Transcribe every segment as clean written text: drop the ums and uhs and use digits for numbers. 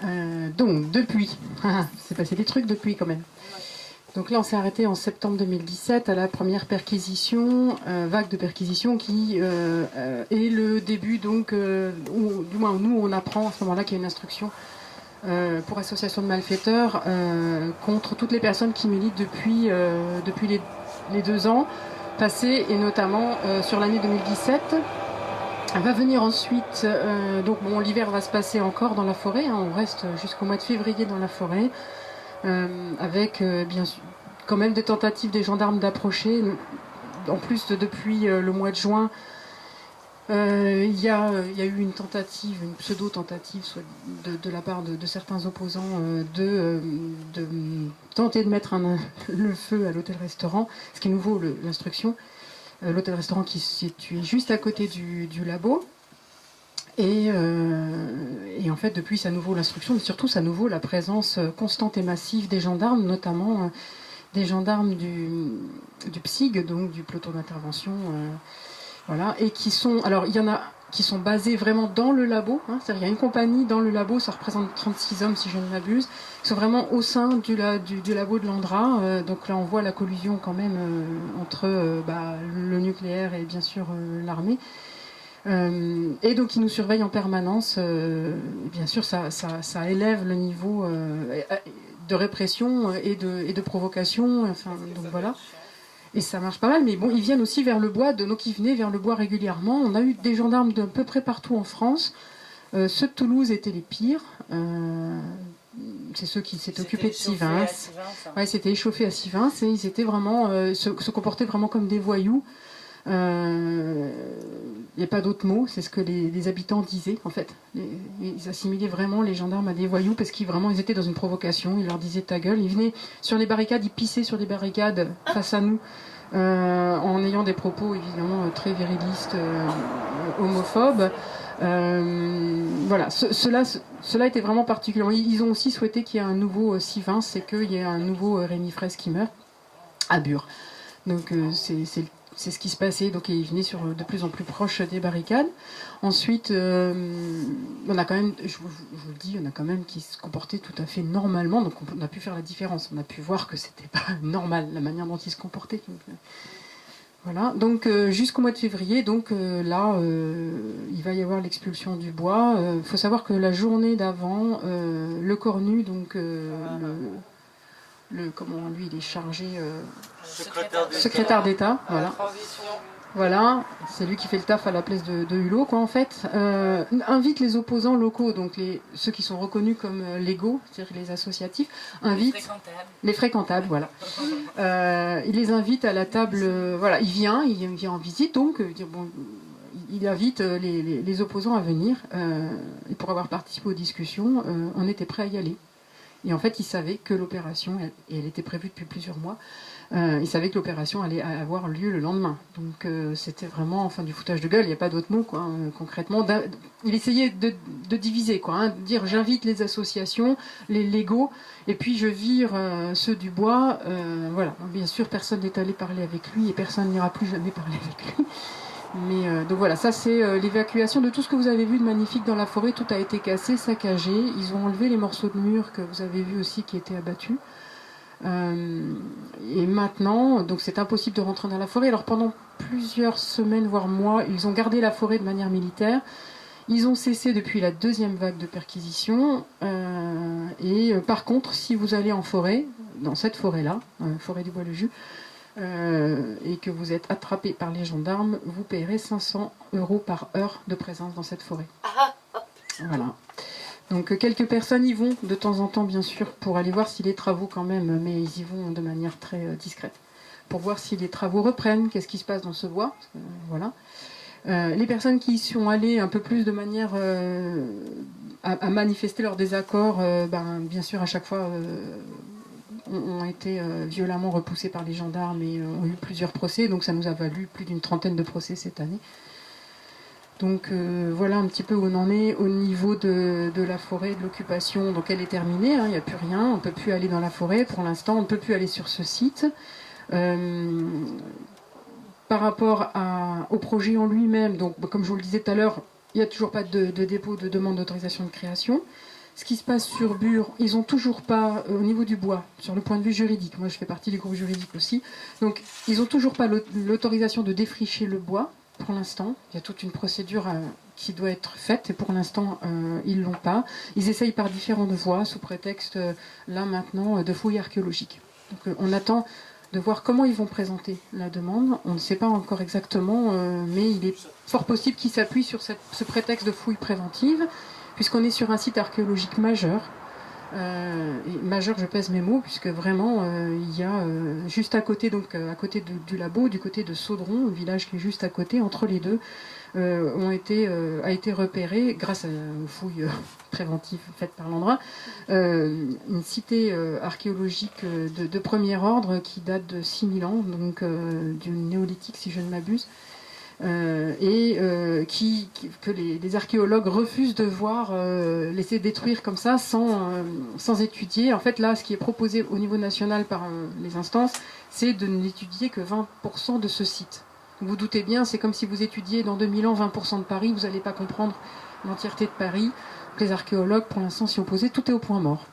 Donc, depuis, c'est passé des trucs depuis quand même. Donc là, on s'est arrêté en septembre 2017 à la première perquisition, vague de perquisition qui est le début, donc, du moins nous, on apprend à ce moment-là qu'il y a une instruction pour association de malfaiteurs contre toutes les personnes qui militent depuis les 2 ans passés, et notamment sur l'année 2017. Elle va venir ensuite, donc bon, l'hiver va se passer encore dans la forêt, hein, on reste jusqu'au mois de février dans la forêt, avec bien sûr quand même des tentatives des gendarmes d'approcher. En plus, depuis le mois de juin, il y a eu une tentative, une pseudo-tentative de la part de certains opposants de tenter de mettre le feu à l'hôtel-restaurant, ce qui est nouveau, l'instruction. L'hôtel-restaurant qui se situe juste à côté du labo. Et en fait, depuis, c'est à nouveau l'instruction, mais surtout, c'est à nouveau la présence constante et massive des gendarmes, notamment des gendarmes du PSIG, donc du peloton d'intervention, voilà, et qui sont, alors il y en a qui sont basés vraiment dans le labo, hein, c'est-à-dire il y a une compagnie dans le labo, ça représente 36 hommes si je ne m'abuse, qui sont vraiment au sein du labo de l'Andra, donc là on voit la collusion quand même entre le nucléaire et bien sûr l'armée. Et donc ils nous surveillent en permanence. Bien sûr, ça élève le niveau de répression et de provocation. Enfin, donc voilà. Et ça marche pas mal, mais bon, ils viennent aussi vers le bois, donc ils venaient vers le bois régulièrement. On a eu des gendarmes d'à peu près partout en France. Ceux de Toulouse étaient les pires. C'est ceux qui s'étaient occupés de Sivins. Ouais, c'était échauffé à Sivins et ils étaient vraiment, se comportaient vraiment comme des voyous. Il n'y a pas d'autre mot, c'est ce que les habitants disaient en fait. Ils assimilaient vraiment les gendarmes à des voyous parce qu'ils étaient dans une provocation, ils leur disaient ta gueule, ils venaient sur les barricades, ils pissaient sur les barricades face à nous en ayant des propos évidemment très virilistes, homophobes. Voilà, cela était vraiment particulier. Ils ont aussi souhaité qu'il y ait un nouveau Sivins et qu'il y ait un nouveau Rémi Fraisse qui meurt à Bure. Donc c'est ce qui se passait, donc ils venaient de plus en plus proche des barricades. Ensuite, on a quand même, je vous le dis, on a quand même qui se comportaient tout à fait normalement, donc on a pu faire la différence, on a pu voir que c'était pas normal la manière dont ils se comportaient. Donc, voilà, donc jusqu'au mois de février, donc là, il va y avoir l'expulsion du bois. Il faut savoir que la journée d'avant, le Cornu, donc comment lui il est chargé secrétaire d'État, voilà. Voilà, c'est lui qui fait le taf à la place de Hulot, quoi, en fait. Invite les opposants locaux, donc ceux qui sont reconnus comme légaux, c'est-à-dire les associatifs, invite les fréquentables, voilà. Il les invite à la table, voilà, il vient en visite, donc bon, il invite les opposants à venir. Et pour avoir participé aux discussions, on était prêt à y aller. Et en fait, ils savaient que l'opération, elle était prévue depuis plusieurs mois, ils savaient que l'opération allait avoir lieu le lendemain. Donc c'était vraiment du foutage de gueule, il n'y a pas d'autre mot, quoi, concrètement. Il essayait de diviser, quoi, hein, de dire j'invite les associations, les légaux, et puis je vire ceux du bois. Voilà. Donc, bien sûr, personne n'est allé parler avec lui et personne n'ira plus jamais parler avec lui. Mais donc voilà, ça c'est l'évacuation de tout ce que vous avez vu de magnifique dans la forêt. Tout a été cassé, saccagé. Ils ont enlevé les morceaux de mur que vous avez vus aussi qui étaient abattus. Et maintenant, donc c'est impossible de rentrer dans la forêt. Alors pendant plusieurs semaines, voire mois, ils ont gardé la forêt de manière militaire. Ils ont cessé depuis la deuxième vague de perquisition. Et par contre, si vous allez en forêt, dans cette forêt-là, forêt du Bois-le-Jus, et que vous êtes attrapé par les gendarmes, vous payerez 500 € par heure de présence dans cette forêt. Voilà. Donc quelques personnes y vont de temps en temps, bien sûr, pour aller voir si les travaux quand même, mais ils y vont de manière très discrète, pour voir si les travaux reprennent, qu'est-ce qui se passe dans ce bois. Voilà. Les personnes qui y sont allées un peu plus de manière à manifester leur désaccord, bien sûr, à chaque fois ont été violemment repoussés par les gendarmes et ont eu plusieurs procès, donc ça nous a valu plus d'une trentaine de procès cette année. Donc voilà un petit peu où on en est au niveau de la forêt, de l'occupation. Donc elle est terminée, il n'y a plus rien, on ne peut plus aller dans la forêt pour l'instant, on ne peut plus aller sur ce site. Par rapport au projet en lui-même, donc comme je vous le disais tout à l'heure, il n'y a toujours pas de dépôt de demande d'autorisation de création. ce qui se passe sur Bure, ils n'ont toujours pas, au niveau du bois, sur le point de vue juridique, moi je fais partie du groupe juridique aussi, donc ils n'ont toujours pas l'autorisation de défricher le bois, pour l'instant. Il y a toute une procédure qui doit être faite, et pour l'instant, ils ne l'ont pas. Ils essayent par différentes voies, sous prétexte, là maintenant, de fouilles archéologiques. Donc on attend de voir comment ils vont présenter la demande. On ne sait pas encore exactement, mais il est fort possible qu'ils s'appuient sur ce prétexte de fouilles préventives, puisqu'on est sur un site archéologique majeur. Et majeur, je pèse mes mots, puisque vraiment, il y a juste à côté, donc à côté du labo, du côté de Saudron, le village qui est juste à côté, entre les deux, a été repéré, grâce aux fouilles préventives faites par l'Andra, une cité archéologique de premier ordre qui date de 6000 ans, donc du néolithique si je ne m'abuse, que les archéologues refusent de voir laisser détruire comme ça sans étudier. En fait, là, ce qui est proposé au niveau national par les instances, c'est de n'étudier que 20% de ce site. Vous vous doutez bien, c'est comme si vous étudiez dans 2000 ans 20% de Paris, vous n'allez pas comprendre l'entièreté de Paris. Les archéologues, pour l'instant, s'y opposaient, tout est au point mort.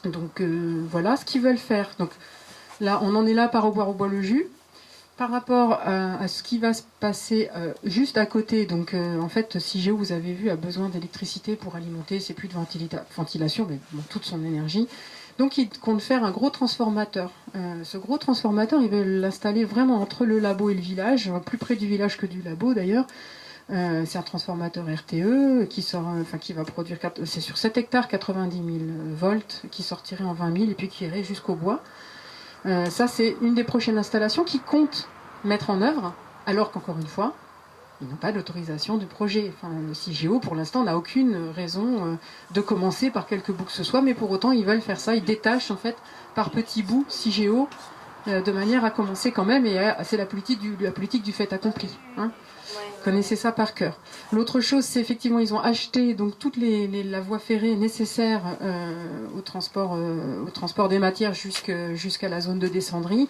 Donc voilà ce qu'ils veulent faire. Donc là, on en est là par au bois le jus. Par rapport à ce qui va se passer juste à côté, donc en fait, Cigéo, vous avez vu, a besoin d'électricité pour alimenter ses puits de ventilation, mais bon, toute son énergie. Donc ils comptent faire un gros transformateur. Ce gros transformateur, ils veulent l'installer vraiment entre le labo et le village, plus près du village que du labo d'ailleurs. C'est un transformateur RTE qui va produire, c'est sur 7 hectares, 90 000 volts, qui sortirait en 20 000 et puis qui irait jusqu'au bois. Ça, c'est une des prochaines installations qui compte mettre en œuvre, alors qu'encore une fois, ils n'ont pas d'autorisation du projet. Enfin, le Cigéo, pour l'instant, n'a aucune raison de commencer par quelque bout que ce soit, mais pour autant, ils veulent faire ça. Ils détachent, en fait, par petits bouts, Cigéo, de manière à commencer quand même, et c'est la politique du fait accompli. Hein. Connaissez ça par cœur. L'autre chose, c'est effectivement, ils ont acheté donc toute la voie ferrée nécessaire au transport des matières jusqu'à la zone de descendrie.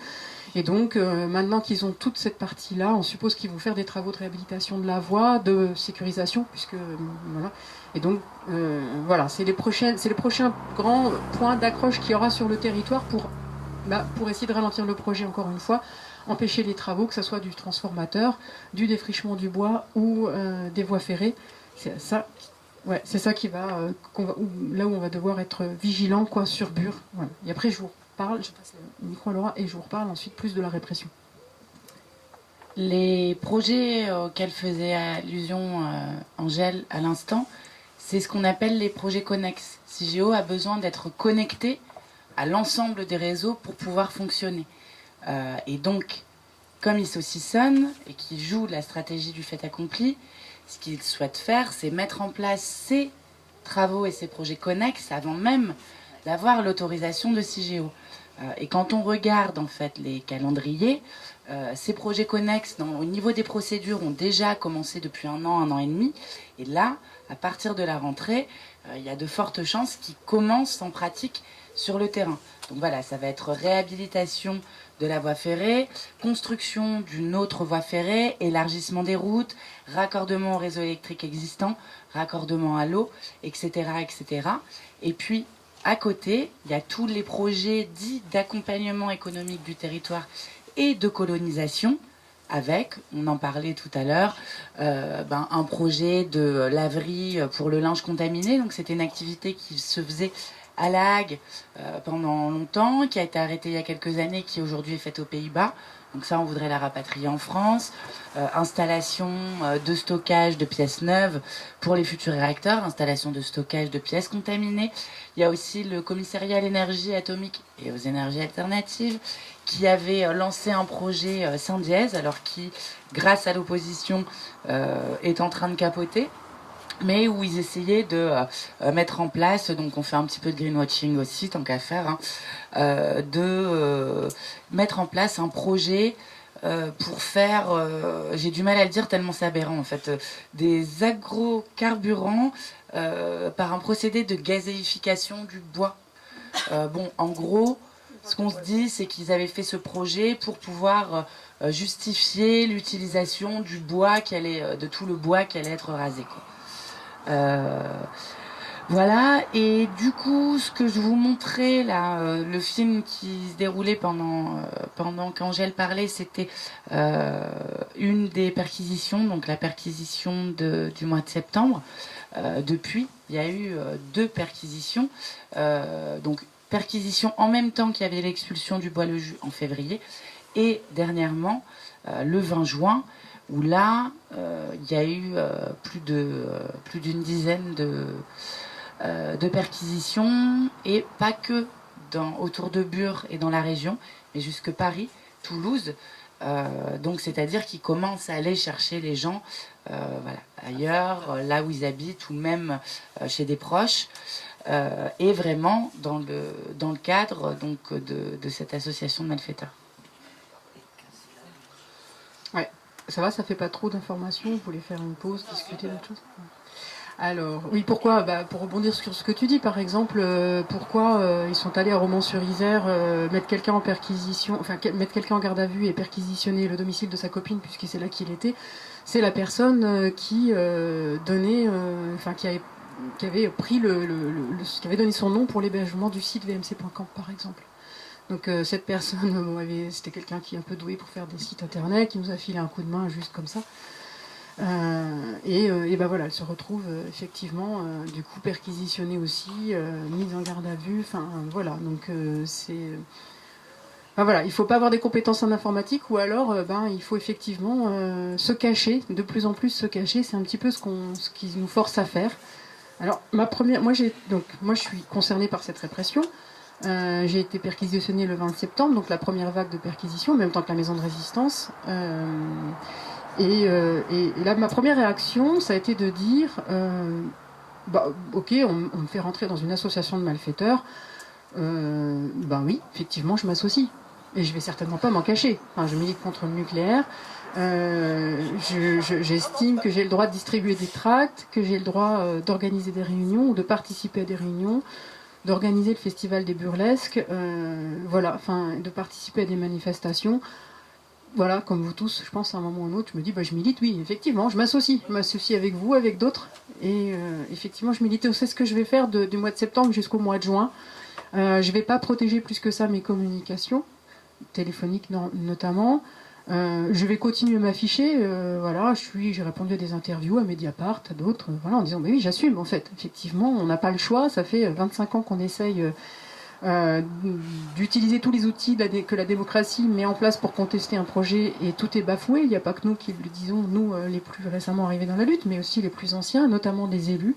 Et donc, maintenant qu'ils ont toute cette partie-là, on suppose qu'ils vont faire des travaux de réhabilitation de la voie, de sécurisation, puisque voilà. Et donc, voilà, c'est les prochains grands points d'accroche qu'il y aura sur le territoire pour essayer de ralentir le projet encore une fois. Empêcher les travaux, que ce soit du transformateur, du défrichement du bois ou des voies ferrées. C'est ça qui va, là où on va devoir être vigilant sur Bure. Voilà. Et après, je passe le micro à Laura et je vous reparle ensuite plus de la répression. Les projets auxquels faisait allusion Angèle à l'instant, c'est ce qu'on appelle les projets connexes. Cigéo a besoin d'être connecté à l'ensemble des réseaux pour pouvoir fonctionner. Et donc, comme il saucissonne et qu'il joue la stratégie du fait accompli, ce qu'il souhaite faire, c'est mettre en place ces travaux et ces projets connexes avant même d'avoir l'autorisation de Cigéo. Et quand on regarde en fait les calendriers, ces projets connexes au niveau des procédures ont déjà commencé depuis un an et demi. Et là, à partir de la rentrée, il y a de fortes chances qu'ils commencent en pratique sur le terrain. Donc voilà, ça va être réhabilitation de la voie ferrée, construction d'une autre voie ferrée, élargissement des routes, raccordement au réseau électrique existant, raccordement à l'eau, etc., etc. Et puis, à côté, il y a tous les projets dits d'accompagnement économique du territoire et de colonisation, avec, on en parlait tout à l'heure, un projet de laverie pour le linge contaminé. Donc c'était une activité qui se faisait à La Hague pendant longtemps, qui a été arrêtée il y a quelques années, qui aujourd'hui est faite aux Pays-Bas. Donc ça, on voudrait la rapatrier en France. Installation de stockage de pièces neuves pour les futurs réacteurs, installation de stockage de pièces contaminées. Il y a aussi le commissariat à l'énergie atomique et aux énergies alternatives qui avait lancé un projet Saint-Dièse, alors qui, grâce à l'opposition, est en train de capoter, mais où ils essayaient de mettre en place, donc on fait un petit peu de greenwashing aussi, tant qu'à faire, de mettre en place un projet pour faire, j'ai du mal à le dire tellement c'est aberrant en fait, des agrocarburants par un procédé de gazéification du bois. En gros, ce qu'on se dit, c'est qu'ils avaient fait ce projet pour pouvoir justifier l'utilisation du bois de tout le bois qui allait être rasé, quoi. Voilà, et du coup, ce que je vous montrais là, le film qui se déroulait pendant qu'Angèle parlait, c'était une des perquisitions, donc la perquisition du mois de septembre. Depuis, il y a eu 2 perquisitions, donc perquisition en même temps qu'il y avait l'expulsion du Bois-le-Jus en février, et dernièrement, le 20 juin, où là, il y a eu plus d'une dizaine de perquisitions, et pas que autour de Bure et dans la région, mais jusque Paris, Toulouse. Donc c'est-à-dire qu'ils commencent à aller chercher les gens voilà, ailleurs, là où ils habitent, ou même chez des proches, et vraiment dans le cadre donc, de cette association de malfaiteurs. Ouais, ça va, ça fait pas trop d'informations, vous voulez faire une pause, discuter d'autre chose? Alors, oui, pourquoi pour rebondir sur ce que tu dis, par exemple, pourquoi ils sont allés à Romans-sur-Isère mettre quelqu'un en perquisition, enfin mettre quelqu'un en garde à vue et perquisitionner le domicile de sa copine, puisque c'est là qu'il était. C'est la personne qui donnait, qui avait pris qui avait donné son nom pour l'hébergement du site vmc.camp, par exemple. Donc cette personne, c'était quelqu'un qui est un peu doué pour faire des sites internet, qui nous a filé un coup de main juste comme ça. Et voilà, elle se retrouve effectivement du coup perquisitionnée aussi, mise en garde à vue. Enfin voilà, donc c'est. Voilà, il ne faut pas avoir des compétences en informatique, ou alors il faut effectivement se cacher, de plus en plus se cacher. C'est un petit peu ce qui nous force à faire. Alors moi je suis concernée par cette répression. J'ai été perquisitionnée le 20 septembre, donc la première vague de perquisition, en même temps que la maison de résistance. Et là, ma première réaction, ça a été de dire ok, on me fait rentrer dans une association de malfaiteurs. Oui, effectivement, je m'associe. Et je vais certainement pas m'en cacher. Enfin, je milite contre le nucléaire. J'estime que j'ai le droit de distribuer des tracts, que j'ai le droit d'organiser des réunions, ou de participer à des réunions, d'organiser le festival des burlesques, de participer à des manifestations. Voilà, comme vous tous, je pense à un moment ou à un autre, je me dis, je milite, oui, effectivement, je m'associe avec vous, avec d'autres, et effectivement, je milite. C'est ce que je vais faire du mois de septembre jusqu'au mois de juin. Je ne vais pas protéger plus que ça mes communications, téléphoniques notamment. Je vais continuer à m'afficher. J'ai répondu à des interviews, à Mediapart, à d'autres, en disant, oui, j'assume, en fait. Effectivement, on n'a pas le choix, ça fait 25 ans qu'on essaye... d'utiliser tous les outils que la démocratie met en place pour contester un projet, et tout est bafoué. Il n'y a pas que nous qui le disons, nous les plus récemment arrivés dans la lutte, mais aussi les plus anciens, notamment des élus.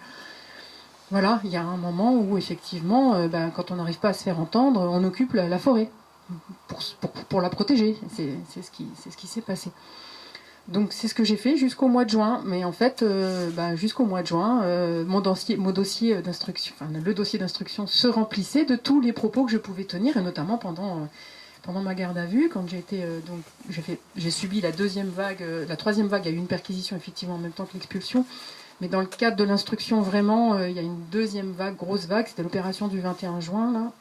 Voilà, il y a un moment où effectivement, quand on n'arrive pas à se faire entendre, on occupe la forêt pour la protéger. C'est ce qui s'est passé. Donc c'est ce que j'ai fait jusqu'au mois de juin. Mais en fait, jusqu'au mois de juin, mon dossier d'instruction, le dossier d'instruction se remplissait de tous les propos que je pouvais tenir, et notamment pendant ma garde à vue, quand j'ai subi la deuxième vague, la troisième vague. Il y a eu une perquisition effectivement en même temps que l'expulsion. Mais dans le cadre de l'instruction, vraiment, il y a une deuxième vague, grosse vague. C'était l'opération du 20 juin,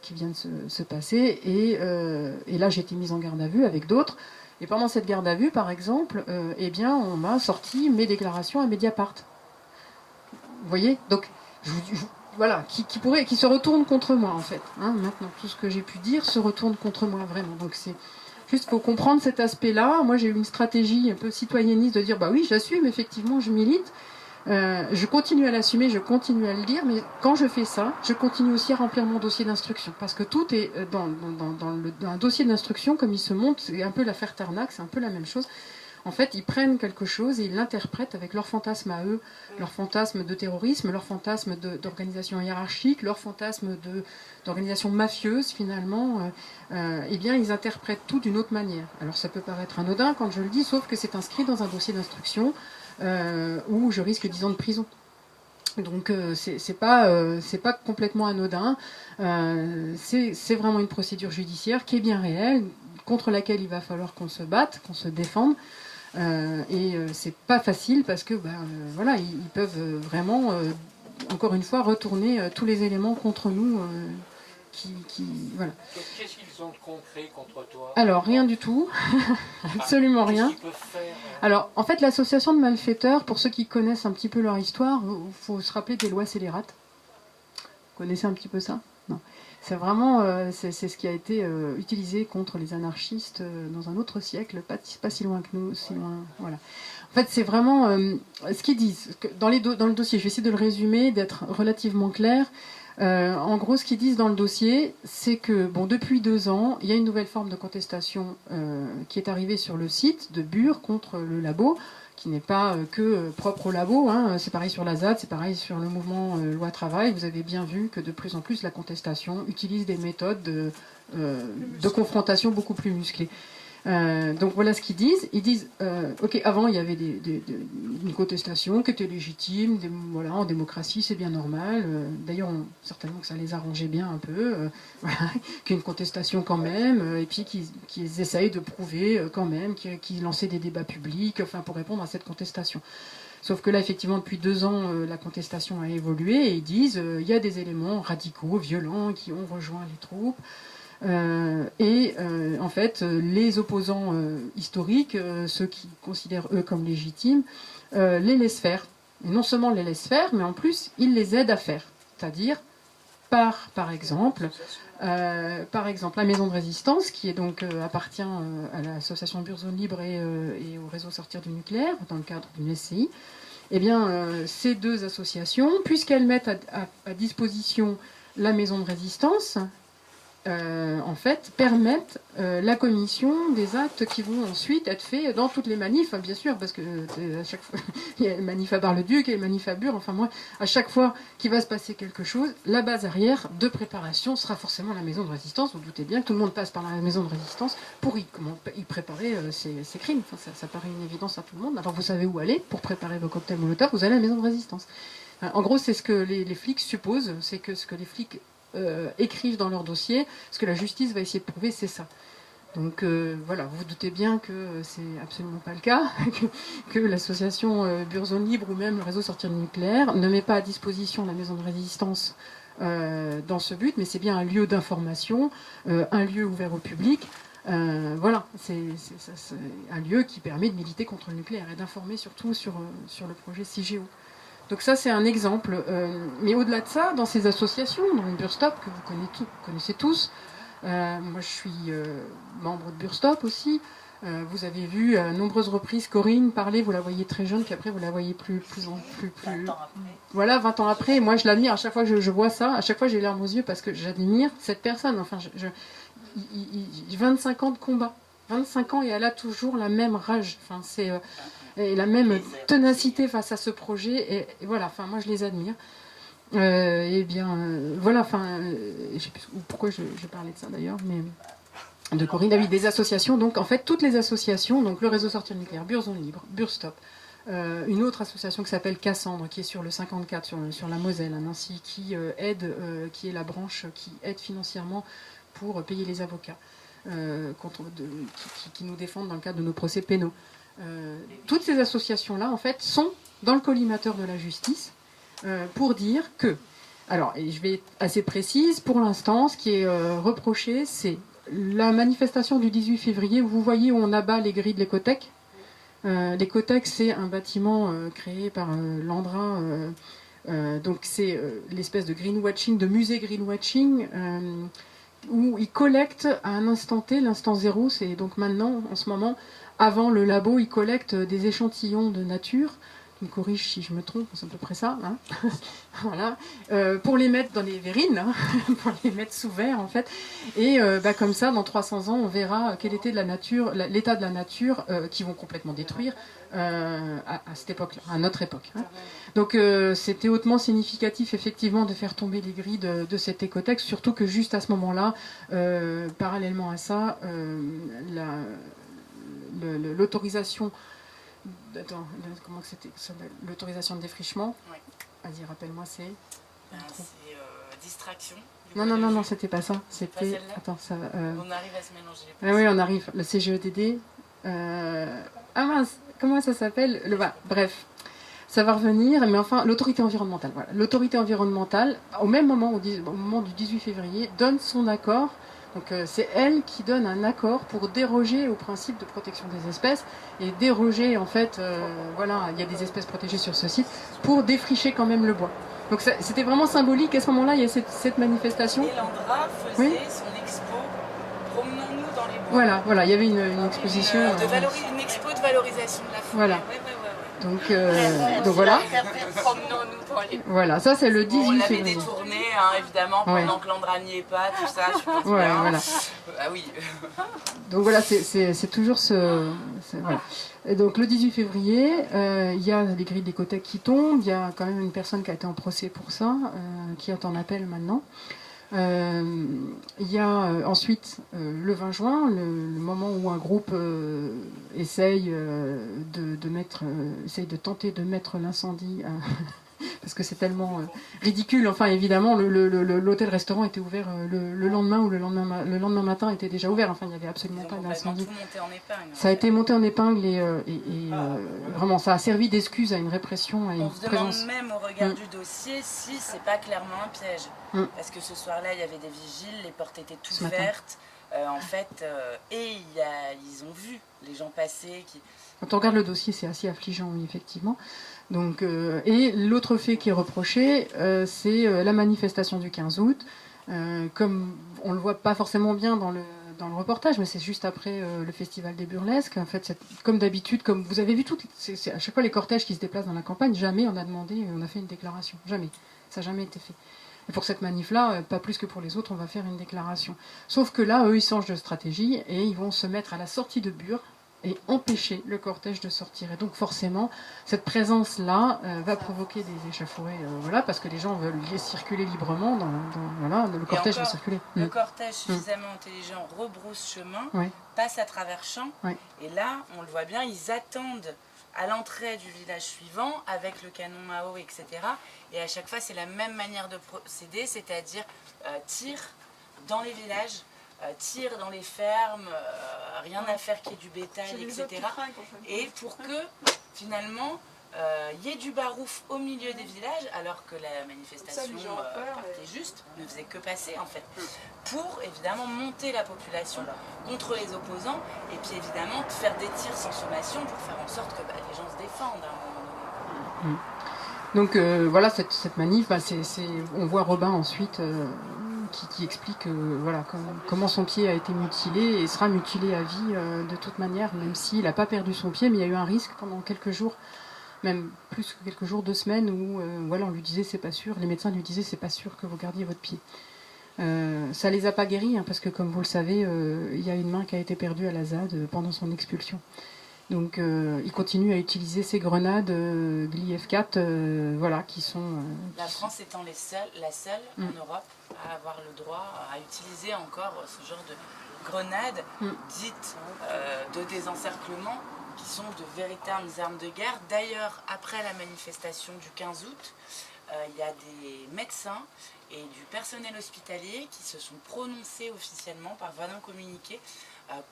qui vient de se passer. Et là, j'ai été mise en garde à vue avec d'autres. Et pendant cette garde à vue, par exemple, on m'a sorti mes déclarations à Mediapart. Vous voyez ? Donc, voilà, qui se retourne contre moi, en fait. Maintenant, tout ce que j'ai pu dire se retourne contre moi, vraiment. Donc, c'est juste, il faut comprendre cet aspect-là. Moi, j'ai eu une stratégie un peu citoyenniste de dire, oui, j'assume, effectivement, je milite. Je continue à l'assumer, je continue à le dire, mais quand je fais ça, je continue aussi à remplir mon dossier d'instruction. Parce que tout est dans un dossier d'instruction, comme il se monte, c'est un peu l'affaire Tarnac, c'est un peu la même chose. En fait, ils prennent quelque chose et ils l'interprètent avec leur fantasme à eux, leur fantasme de terrorisme, leur fantasme d'organisation hiérarchique, leur fantasme d'organisation mafieuse, finalement. Ils interprètent tout d'une autre manière. Alors ça peut paraître anodin quand je le dis, sauf que c'est inscrit dans un dossier d'instruction où je risque 10 ans de prison. Donc c'est pas complètement anodin. C'est vraiment une procédure judiciaire qui est bien réelle, contre laquelle il va falloir qu'on se batte, qu'on se défende. C'est pas facile parce que ils peuvent vraiment encore une fois retourner tous les éléments contre nous voilà. Qu'est-ce qu'ils ont de concret contre toi? Alors, rien du tout. Absolument rien. Qu'est-ce qu'ils peuvent faire? Alors, en fait, l'association de malfaiteurs, pour ceux qui connaissent un petit peu leur histoire, il faut se rappeler des lois scélérates. Vous connaissez un petit peu ça? Non. C'est vraiment c'est ce qui a été utilisé contre les anarchistes dans un autre siècle, pas si loin que nous, si loin, voilà. En fait, c'est vraiment ce qu'ils disent. Dans le dossier, je vais essayer de le résumer, d'être relativement clair. En gros, ce qu'ils disent dans le dossier, c'est que depuis 2 ans, il y a une nouvelle forme de contestation qui est arrivée sur le site de Bure contre le labo, qui n'est pas que propre au labo, hein. C'est pareil sur la ZAD, c'est pareil sur le mouvement loi travail. Vous avez bien vu que de plus en plus la contestation utilise des méthodes de confrontation beaucoup plus musclées. Donc voilà ce qu'ils disent. Ils disent, ok, avant il y avait une contestation qui était légitime, voilà, en démocratie c'est bien normal. D'ailleurs, certainement que ça les arrangeait bien un peu, voilà, qu'il y ait une contestation quand même, et puis qu'ils essayent de prouver quand même, qu'ils lançaient des débats publics, enfin pour répondre à cette contestation. Sauf que là, effectivement, depuis 2 ans, la contestation a évolué et ils disent il y a des éléments radicaux, violents, qui ont rejoint les troupes. En fait, les opposants historiques, ceux qui considèrent eux comme légitimes, les laissent faire. Et non seulement les laissent faire, mais en plus, ils les aident à faire. C'est-à-dire, par exemple, la Maison de Résistance, qui est donc appartient à l'association Bure Zone Libre et au réseau Sortir du nucléaire, dans le cadre d'une SCI, eh bien, ces 2 associations, puisqu'elles mettent à disposition la Maison de Résistance, en fait, permettent la commission des actes qui vont ensuite être faits dans toutes les manifs, bien sûr, parce que à chaque fois, il y a les manifs à Bar-le-Duc et les manifs à Bure, enfin moi, à chaque fois qu'il va se passer quelque chose, la base arrière de préparation sera forcément la maison de résistance. Vous doutez bien que tout le monde passe par la maison de résistance pour y préparer ses crimes. Enfin, ça paraît une évidence à tout le monde. Alors vous savez où aller pour préparer vos cocktails Molotov, vous allez à la maison de résistance. En gros, c'est ce que les flics supposent, c'est que ce que les flics écrivent dans leur dossier, ce que la justice va essayer de prouver, c'est ça. Donc voilà, vous vous doutez bien que c'est absolument pas le cas, que l'association Bure Zone Libre ou même le réseau Sortir du nucléaire ne met pas à disposition la maison de résistance dans ce but, mais c'est bien un lieu d'information, un lieu ouvert au public. Voilà, c'est un lieu qui permet de militer contre le nucléaire et d'informer surtout sur le projet CIGEO. Donc ça, c'est un exemple. Mais au-delà de ça, dans ces associations, dans Burstop, que vous connaissez tous, moi je suis membre de Burstop aussi. Vous avez vu à nombreuses reprises Corinne parler, vous la voyez très jeune, puis après vous la voyez plus 20 ans après. Voilà, 20 ans après. Et moi je l'admire, à chaque fois que je vois ça, à chaque fois j'ai les larmes aux yeux parce que j'admire cette personne. Enfin, 25 ans de combat. 25 ans et elle a toujours la même rage. Enfin, et la même ténacité face à ce projet. Et voilà, enfin, moi je les admire. Voilà, enfin, je sais plus pourquoi je parlais de ça d'ailleurs, mais de Corinne, ah oui, des associations. Donc en fait, toutes les associations, donc le réseau Sortir du nucléaire, Bure Zone Libre, Burstop, une autre association qui s'appelle Cassandre, qui est sur le 54, sur la Moselle, à Nancy, qui aide, qui est la branche qui aide financièrement pour payer les avocats qui nous défendent dans le cadre de nos procès pénaux. Toutes ces associations-là, en fait, sont dans le collimateur de la justice pour dire que, alors, et je vais être assez précise, pour l'instant, ce qui est reproché, c'est la manifestation du 18 février, où vous voyez où on abat les grilles de l'écothèque. L'écothèque, c'est un bâtiment créé par Landrin, donc c'est l'espèce de greenwashing, de musée greenwashing, où ils collectent à un instant T, l'instant zéro, c'est donc maintenant, en ce moment, avant le labo, ils collectent des échantillons de nature. Tu me corriges si je me trompe, c'est à peu près ça. Hein. Voilà. Pour les mettre dans les verrines, hein, pour les mettre sous verre en fait. Et comme ça, dans 300 ans, on verra quel était l'état de la nature qu'ils vont complètement détruire à cette époque-là, à notre époque. Hein. Donc c'était hautement significatif effectivement de faire tomber les grilles de cet écotex, surtout que juste à ce moment-là, parallèlement à ça, l'autorisation. Attends, comment c'était l'autorisation de défrichement. Oui. Vas-y, rappelle-moi, c'est. Distraction. Non, c'était pas ça. C'était. Attends, ça. On arrive à se mélanger. Ah oui, on arrive. Le CGEDD. Ah mince, comment ça s'appelle bref. Ça va revenir, mais enfin, l'autorité environnementale. Voilà. L'autorité environnementale, au même moment, au moment du 18 février, donne son accord. Donc c'est elle qui donne un accord pour déroger au principe de protection des espèces et déroger, en fait, voilà, il y a des espèces protégées sur ce site, pour défricher quand même le bois. Donc c'était vraiment symbolique. À ce moment-là, il y a cette manifestation. Et Landra faisait son expo Promenons-nous dans les bois. Voilà, il y avait une exposition. Une expo de valorisation de la forêt. Voilà. Donc voilà. Promenons-nous dans les bois. Voilà, ça c'est le 18 On l'avait février. détourné, évidemment, pendant que Landra n'y est pas, tout ça, je pense Ouais, bien. voilà. Ah oui. Donc voilà, c'est toujours voilà. Et donc le 18 février, il y a les grilles d'écothèque qui tombent, il y a quand même une personne qui a été en procès pour ça, qui est en appel maintenant. Il y a ensuite le 20 juin, le moment où un groupe essaye essaye de tenter de mettre l'incendie parce que c'est tellement ridicule. Enfin, évidemment, l'hôtel-restaurant était ouvert le lendemain ou le lendemain matin était déjà ouvert. Enfin, il n'y avait absolument pas d'incendie. Tout monté en épingle. Ça a été monté en épingle et vraiment, ça a servi d'excuse à une répression, à une présence. On se demande même au regard du dossier si c'est pas clairement un piège. Parce que ce soir-là, il y avait des vigiles, les portes étaient toutes vertes. En fait, ils ont vu les gens passer. Quand on regarde le dossier, c'est assez affligeant, oui, effectivement. Donc, et l'autre fait qui est reproché, c'est la manifestation du 15 août. Comme on le voit pas forcément bien dans le reportage, mais c'est juste après le festival des burlesques. En fait, comme d'habitude, comme vous avez vu, c'est à chaque fois les cortèges qui se déplacent dans la campagne, jamais on a demandé, on a fait une déclaration. Jamais. Ça n'a jamais été fait. Et pour cette manif-là, pas plus que pour les autres, on va faire une déclaration. Sauf que là, eux, ils changent de stratégie et ils vont se mettre à la sortie de Bure et empêcher le cortège de sortir. Et donc forcément, cette présence-là va provoquer des échauffourées, voilà, parce que les gens veulent circuler librement, voilà, le cortège va circuler. Le cortège suffisamment intelligent rebrousse chemin, passe à travers champs, et là, on le voit bien, ils attendent à l'entrée du village suivant, avec le canon à eau, etc. Et à chaque fois, c'est la même manière de procéder, c'est-à-dire tir dans les villages, tir dans les fermes, rien à faire qu'il y ait du bétail, etc. Et pour que, finalement, il y ait du barouf au milieu des villages, alors que la manifestation partait juste, ne faisait que passer, en fait. Pour, évidemment, monter la population contre les opposants, et puis, évidemment, faire des tirs sans sommation pour faire en sorte que les gens se défendent à un moment donné. Donc, voilà, cette manif, on voit Robin ensuite... Qui explique voilà, comment son pied a été mutilé et sera mutilé à vie de toute manière, même s'il n'a pas perdu son pied, mais il y a eu un risque pendant quelques jours, même plus que quelques jours, 2 semaines, où voilà, on lui disait c'est pas sûr, les médecins lui disaient c'est pas sûr que vous gardiez votre pied. Ça les a pas guéris, parce que comme vous le savez, il y a une main qui a été perdue à la ZAD pendant son expulsion. Donc il continue à utiliser ces grenades Gli F4, voilà, qui sont... La France étant la seule en Europe à avoir le droit à utiliser encore ce genre de grenades dites de désencerclement, qui sont de véritables armes de guerre. D'ailleurs, après la manifestation du 15 août, il y a des médecins et du personnel hospitalier qui se sont prononcés officiellement par voie non communiquée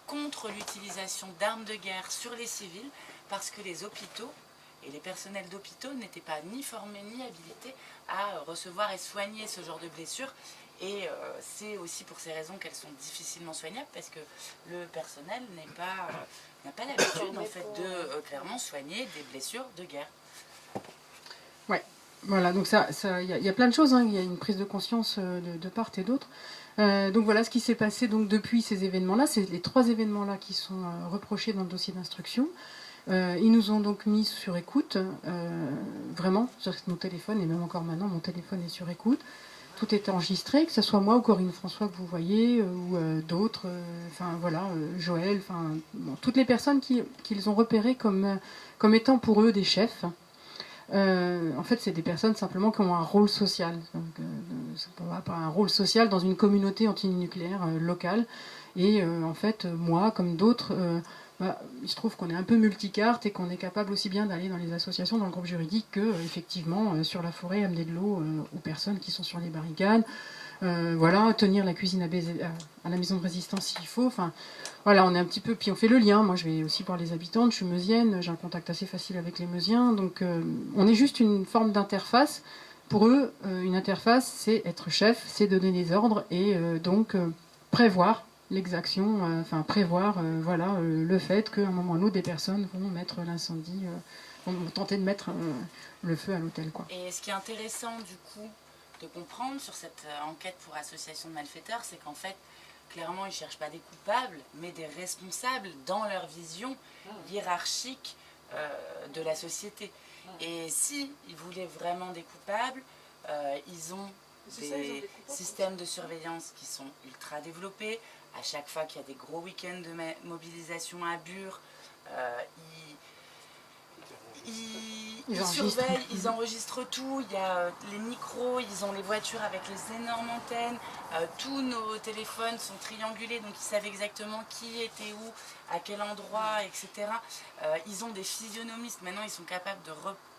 contre l'utilisation d'armes de guerre sur les civils, parce que les hôpitaux et les personnels d'hôpitaux n'étaient pas ni formés ni habilités à recevoir et soigner ce genre de blessures. Et c'est aussi pour ces raisons qu'elles sont difficilement soignables, parce que le personnel n'a pas l'habitude en fait de clairement soigner des blessures de guerre. Ouais, voilà, donc il y a plein de choses, il y a une prise de conscience de part et d'autre. Donc voilà ce qui s'est passé donc, depuis ces événements-là. C'est les 3 événements-là qui sont reprochés dans le dossier d'instruction. Ils nous ont donc mis sur écoute, vraiment, sur nos téléphones, et même encore maintenant, mon téléphone est sur écoute. Tout est enregistré, que ce soit moi ou Corinne François que vous voyez, ou d'autres, Joël, toutes les personnes qu'ils ont repérées comme étant pour eux des chefs. En fait, c'est des personnes simplement qui ont un rôle social. Un rôle social dans une communauté antinucléaire locale. Et en fait, moi, comme d'autres, il se trouve qu'on est un peu multicarte et qu'on est capable aussi bien d'aller dans les associations, dans le groupe juridique, que effectivement sur la forêt amener de l'eau aux personnes qui sont sur les barricades, voilà, tenir la cuisine à la maison de résistance s'il faut. Enfin, voilà, on est un petit peu, puis on fait le lien. Moi, je vais aussi voir les habitantes. Je suis meusienne, j'ai un contact assez facile avec les meusiens, donc on est juste une forme d'interface. Pour eux, une interface, c'est être chef, c'est donner des ordres et donc prévoir l'exaction, prévoir voilà, le fait qu'à un moment ou à un autre, des personnes vont mettre l'incendie, vont tenter de mettre le feu à l'hôtel, quoi. Et ce qui est intéressant du coup de comprendre sur cette enquête pour association de malfaiteurs, c'est qu'en fait, clairement, ils ne cherchent pas des coupables, mais des responsables dans leur vision hiérarchique de la société. Et si ils voulaient vraiment des coupables, ils ont des systèmes de surveillance qui sont ultra développés. À chaque fois qu'il y a des gros week-ends de mobilisation à Bure, ils surveillent, ils enregistrent tout. Il y a les micros, ils ont les voitures avec les énormes antennes. Tous nos téléphones sont triangulés, donc ils savent exactement qui était où, à quel endroit, etc. Ils ont des physionomistes. Maintenant, ils sont capables de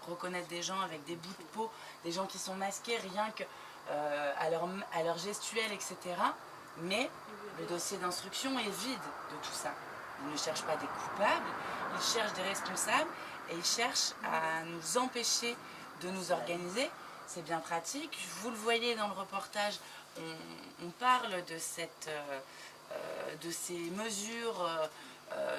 reconnaître des gens avec des bouts de peau, des gens qui sont masqués, rien que à leur gestuelle, etc. Mais le dossier d'instruction est vide de tout ça. Ils ne cherchent pas des coupables, ils cherchent des responsables et ils cherchent à nous empêcher de nous organiser. C'est bien pratique. Vous le voyez dans le reportage, on parle de ces mesures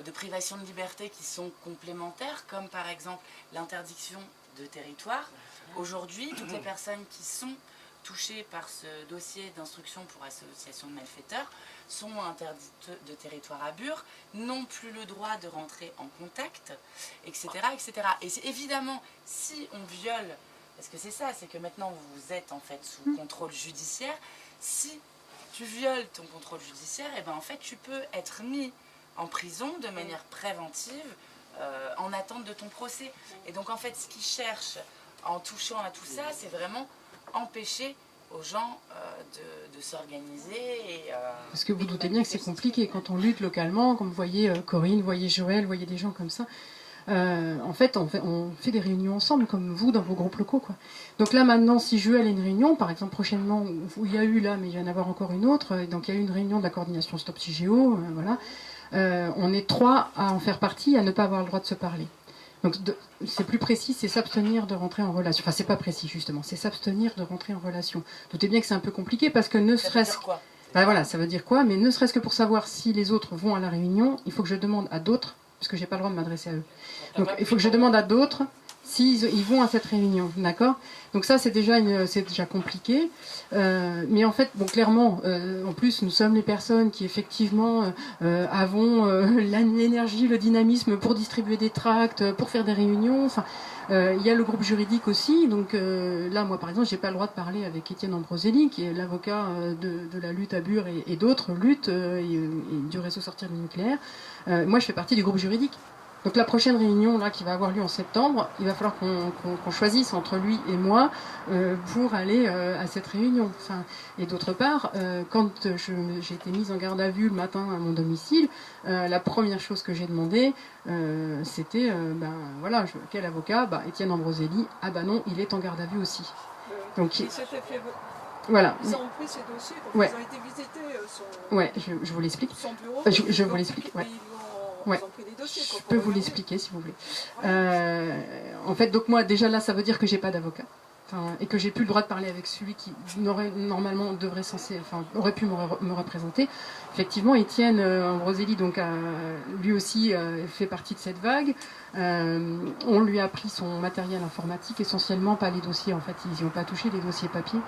de privation de liberté qui sont complémentaires, comme par exemple l'interdiction de territoire. Aujourd'hui, toutes les personnes qui sont touchées par ce dossier d'instruction pour association de malfaiteurs sont interdites de territoire à Bure, n'ont plus le droit de rentrer en contact, etc. etc. Et c'est évidemment, si on viole, parce que c'est ça, c'est que maintenant vous êtes en fait sous contrôle judiciaire, si tu violes ton contrôle judiciaire, et ben en fait tu peux être mis en prison de manière préventive en attente de ton procès. Et donc en fait ce qu'ils cherchent en touchant à tout ça, c'est vraiment empêcher aux gens de s'organiser. Parce que vous doutez bien que c'est compliqué quand on lutte localement, comme vous voyez Corinne, vous voyez Joël, vous voyez des gens comme ça. En fait, on fait des réunions ensemble, comme vous, dans vos groupes locaux, quoi. Donc là, maintenant, si Joël a une réunion, par exemple, prochainement, où il y a eu là, mais il va y en avoir encore une autre, donc il y a eu une réunion de la coordination Stop CIGEO, voilà. On est 3 à en faire partie, à ne pas avoir le droit de se parler. Donc c'est plus précis, c'est s'abstenir de rentrer en relation. Enfin, c'est pas précis justement, c'est s'abstenir de rentrer en relation. Doutez bien que c'est un peu compliqué parce que ne serait-ce quoi voilà, ça veut dire quoi, mais ne serait-ce que pour savoir si les autres vont à la réunion, il faut que je demande à d'autres, parce que j'ai pas le droit de m'adresser à eux. Donc il faut que je demande à d'autres s'ils vont à cette réunion, d'accord? Donc ça c'est déjà compliqué, mais en fait, bon, clairement, en plus nous sommes les personnes qui effectivement avons l'énergie, le dynamisme pour distribuer des tracts, pour faire des réunions. Enfin, il y a le groupe juridique aussi, donc là moi par exemple j'ai pas le droit de parler avec Étienne Ambroselli qui est l'avocat de la lutte à Bure et d'autres luttes et du réseau Sortir du nucléaire. Moi je fais partie du groupe juridique. Donc la prochaine réunion là, qui va avoir lieu en septembre, il va falloir qu'on choisisse entre lui et moi pour aller à cette réunion. Enfin, et d'autre part, quand j'ai été mise en garde à vue le matin à mon domicile, la première chose que j'ai demandé, c'était, voilà, quel avocat? Étienne Ambroselli. Ah non, il est en garde à vue aussi. Donc, voilà. Ils ont pris ces dossiers, donc ouais. Ils ont été visiter ouais, je vous l'explique. son bureau. Je vous l'explique, ouais. Ils ont pris des dossiers, je peux vous l'expliquer si vous voulez. En fait, donc moi déjà là, ça veut dire que j'ai pas d'avocat, et que j'ai plus le droit de parler avec celui qui normalement aurait pu me représenter. Effectivement, Étienne Ambroselli donc lui aussi fait partie de cette vague. On lui a pris son matériel informatique, essentiellement pas les dossiers. En fait, ils n'y ont pas touché les dossiers papier,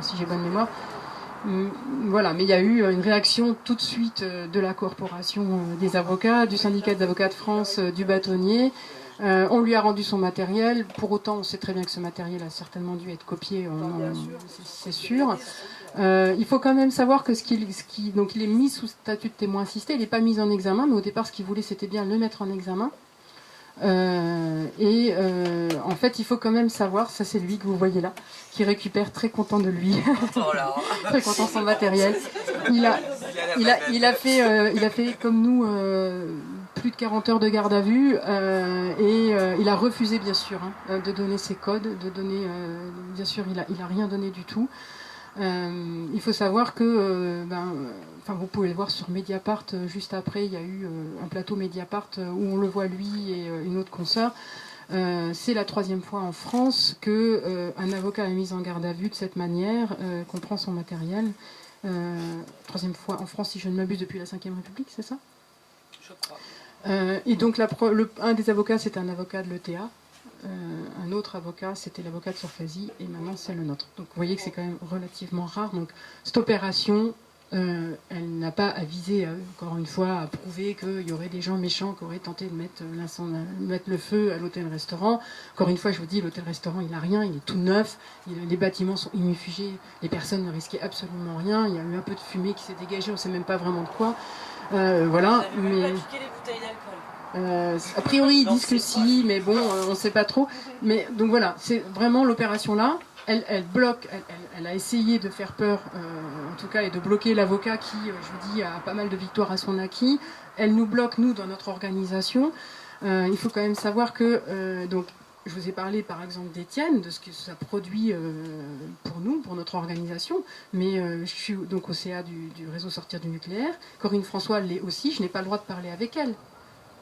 si j'ai bonne mémoire. Voilà, mais il y a eu une réaction tout de suite de la corporation des avocats, du syndicat des avocats de France, du bâtonnier. On lui a rendu son matériel. Pour autant, on sait très bien que ce matériel a certainement dû être copié, c'est sûr. Il faut quand même savoir que donc il est mis sous statut de témoin assisté, il n'est pas mis en examen, mais au départ, ce qu'il voulait, c'était bien le mettre en examen. En fait, il faut quand même savoir, ça c'est lui que vous voyez là, qui récupère très content de lui, très content de son matériel. Il a fait comme nous plus de 40 heures de garde à vue et il a refusé bien sûr de donner ses codes, bien sûr il a rien donné du tout. Il faut savoir que, vous pouvez le voir sur Mediapart, juste après, il y a eu un plateau Mediapart où on le voit lui et une autre consoeur. C'est la 3e fois en France qu'un avocat est mis en garde à vue de cette manière, qu'on prend son matériel. 3e fois en France, si je ne m'abuse, depuis la 5e République, c'est ça ? Je crois. Et donc un des avocats, c'était un avocat de l'ETA. Un autre avocat, c'était l'avocat de Surfazi, et maintenant c'est le nôtre. Donc vous voyez que c'est quand même relativement rare. Donc cette opération, elle n'a pas à viser, encore une fois, à prouver qu'il y aurait des gens méchants qui auraient tenté de mettre le feu à l'hôtel-restaurant. Encore une fois, je vous dis, l'hôtel-restaurant, il n'a rien, il est tout neuf, les bâtiments sont immufugés, les personnes ne risquaient absolument rien. Il y a eu un peu de fumée qui s'est dégagée, on ne sait même pas vraiment de quoi. Voilà, Vous avez mais... même pas piqué les bouteilles d'alcool. A priori, ils disent que si, mais bon, on ne sait pas trop. Mais donc voilà, c'est vraiment l'opération là. Elle bloque, elle a essayé de faire peur, en tout cas, et de bloquer l'avocat qui, je vous dis, a pas mal de victoires à son acquis. Elle nous bloque, nous, dans notre organisation. Il faut quand même savoir que, donc, je vous ai parlé par exemple d'Étienne, de ce que ça produit pour nous, pour notre organisation, mais je suis donc au CA du réseau Sortir du nucléaire. Corinne François l'est aussi, je n'ai pas le droit de parler avec elle.